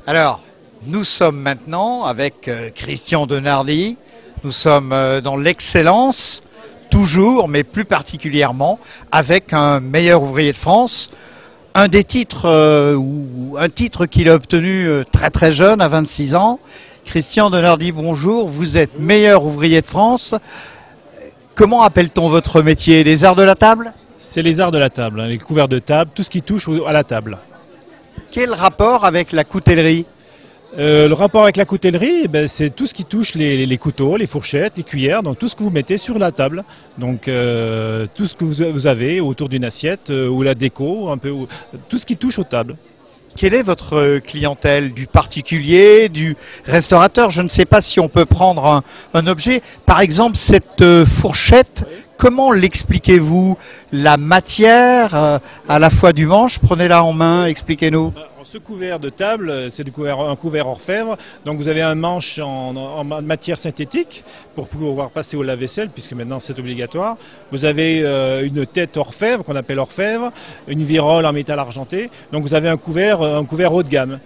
Alors, nous sommes maintenant avec Christian Denardy. Nous sommes dans l'excellence, toujours, mais plus particulièrement, avec un meilleur ouvrier de France. Un des titres, ou un titre qu'il a obtenu très très jeune, à 26 ans. Christian Denardy, bonjour. Vous êtes meilleur ouvrier de France. Comment appelle-t-on votre métier? Les arts de la table? C'est les arts de la table, hein, les couverts de table, tout ce qui touche à la table. Quel rapport avec la coutellerie? Le rapport avec la coutellerie, c'est tout ce qui touche les couteaux, les fourchettes, les cuillères, donc tout ce que vous mettez sur la table. Donc tout ce que vous avez autour d'une assiette ou la déco, un peu, tout ce qui touche aux tables. Quelle est votre clientèle? Du particulier, du restaurateur? Je ne sais pas si on peut prendre un objet. Par exemple, cette fourchette, comment l'expliquez-vous? La matière, à la fois du manche, prenez-la en main, expliquez-nous. Ce couvert de table, c'est un couvert orfèvre. Donc vous avez un manche en matière synthétique pour pouvoir passer au lave-vaisselle, puisque maintenant c'est obligatoire. Vous avez une tête orfèvre, qu'on appelle orfèvre, une virole en métal argenté. Donc vous avez un couvert haut de gamme.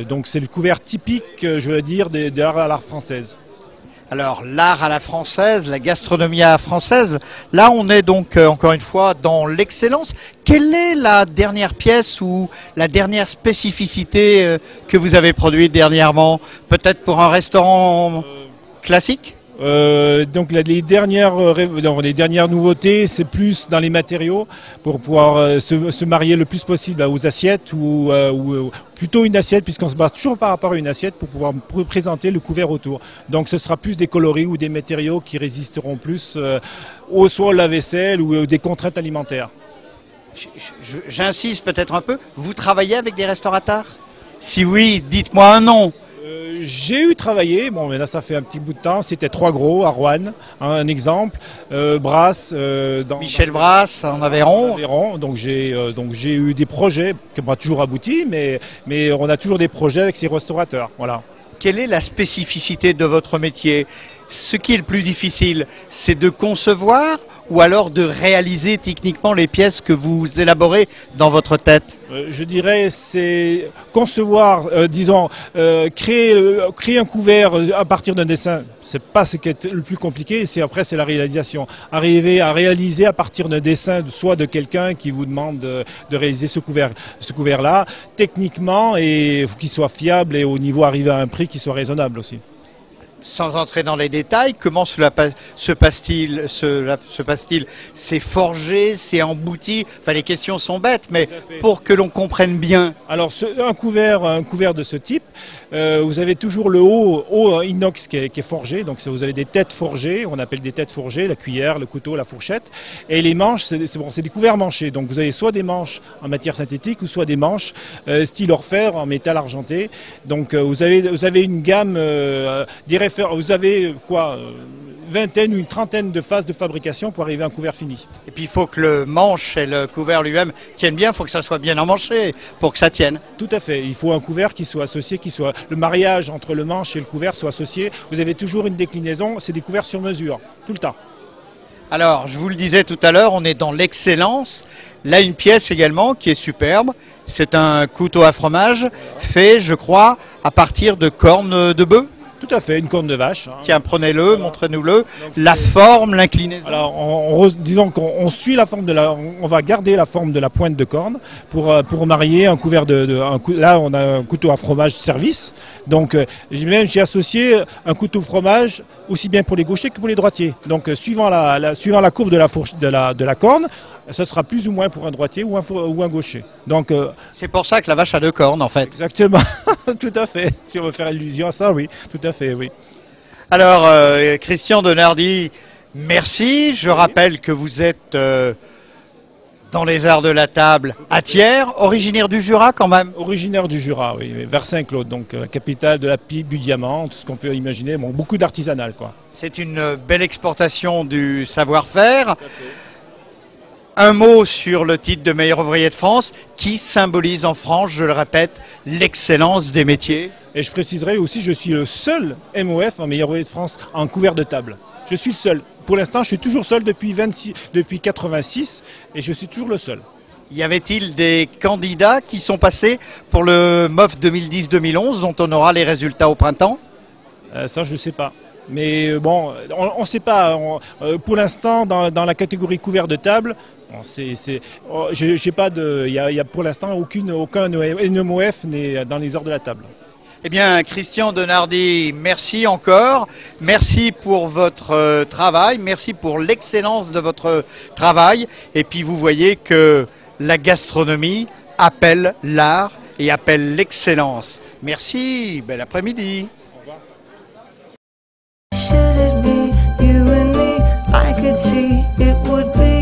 Donc c'est le couvert typique, je veux dire, de l'art à l'art française. Alors, l'art à la française, la gastronomie à la française, là on est donc encore une fois dans l'excellence. Quelle est la dernière pièce ou la dernière spécificité que vous avez produite dernièrement? Peut-être pour un restaurant classique? Donc les dernières nouveautés, c'est plus dans les matériaux pour pouvoir se marier le plus possible aux assiettes ou plutôt une assiette, puisqu'on se bat toujours par rapport à une assiette pour pouvoir présenter le couvert autour. Donc ce sera plus des coloris ou des matériaux qui résisteront plus soit au lave-vaisselle ou des contraintes alimentaires. J'insiste peut-être un peu, vous travaillez avec des restaurateurs? Si oui, dites-moi un nom. J'ai eu travaillé, bon mais là ça fait un petit bout de temps, c'était Trois Gros à Roanne, un exemple, Brasse, Michel Brasse en Aveyron. Donc j'ai eu des projets qui n'ont pas toujours abouti, mais on a toujours des projets avec ces restaurateurs, voilà. Quelle est la spécificité de votre métier? Ce qui est le plus difficile, c'est de concevoir ou alors de réaliser techniquement les pièces que vous élaborez dans votre tête? Je dirais c'est concevoir, créer un couvert à partir d'un dessin. C'est pas ce qui est le plus compliqué. C'est la réalisation. Arriver à réaliser à partir d'un dessin, soit de quelqu'un qui vous demande de réaliser ce couvert-là, techniquement, et qu'il soit fiable et au niveau arriver à un prix qui soit raisonnable aussi. Sans entrer dans les détails, comment se passe-t-il? C'est forgé, c'est embouti. Enfin, les questions sont bêtes, mais pour que l'on comprenne bien. Alors, un couvert de ce type, vous avez toujours le haut inox qui est forgé. Donc, vous avez des têtes forgées. On appelle des têtes forgées, la cuillère, le couteau, la fourchette. Et les manches, c'est des couverts manchés. Donc, vous avez soit des manches en matière synthétique ou soit des manches style orfèvre en métal argenté. Donc, vous avez une gamme vous avez quoi, vingtaine ou une trentaine de phases de fabrication pour arriver à un couvert fini. Et puis il faut que le manche et le couvert lui-même tiennent bien, il faut que ça soit bien emmanché pour que ça tienne. Tout à fait, il faut un couvert qui soit associé, le mariage entre le manche et le couvert soit associé. Vous avez toujours une déclinaison, c'est des couverts sur mesure, tout le temps. Alors, je vous le disais tout à l'heure, on est dans l'excellence. Là, une pièce également qui est superbe. C'est un couteau à fromage fait, je crois, à partir de cornes de bœuf. Tout à fait, une corne de vache. Hein. Tiens, prenez-le, montrez-nous-le. La forme, l'inclinaison. Alors, disons qu'on suit la forme on va garder la forme de la pointe de corne pour marier un couvert là, on a un couteau à fromage service. Donc, j'ai associé un couteau fromage aussi bien pour les gauchers que pour les droitiers. Donc, suivant la courbe de la corne, ça sera plus ou moins pour un droitier ou un gaucher. Donc, c'est pour ça que la vache a deux cornes, en fait. Exactement, tout à fait. Si on veut faire allusion à ça, oui, tout à fait, oui. Alors, Christian Denardy, merci. Je rappelle que vous êtes dans les arts de la table à Thiers, originaire du Jura quand même. Originaire du Jura, oui, vers Saint-Claude, donc capitale de la pipe, du diamant, tout ce qu'on peut imaginer, bon, beaucoup d'artisanal, quoi. C'est une belle exportation du savoir-faire. Un mot sur le titre de meilleur ouvrier de France qui symbolise en France, je le répète, l'excellence des métiers. Et je préciserai aussi, je suis le seul MOF en meilleur ouvrier de France en couvert de table. Je suis le seul. Pour l'instant, je suis toujours seul depuis 86 et je suis toujours le seul. Y avait-il des candidats qui sont passés pour le MOF 2010-2011 dont on aura les résultats au printemps? Ça, je ne sais pas. Mais bon, on ne sait pas. Pour l'instant, dans la catégorie couvert de table, j'ai pas de, il y a pour l'instant aucun NMOF n'est dans les heures de la table. Eh bien, Christian Denardi, merci encore. Merci pour votre travail. Merci pour l'excellence de votre travail. Et puis, vous voyez que la gastronomie appelle l'art et appelle l'excellence. Merci. Bel après-midi. Should it be you and me? I could see it would be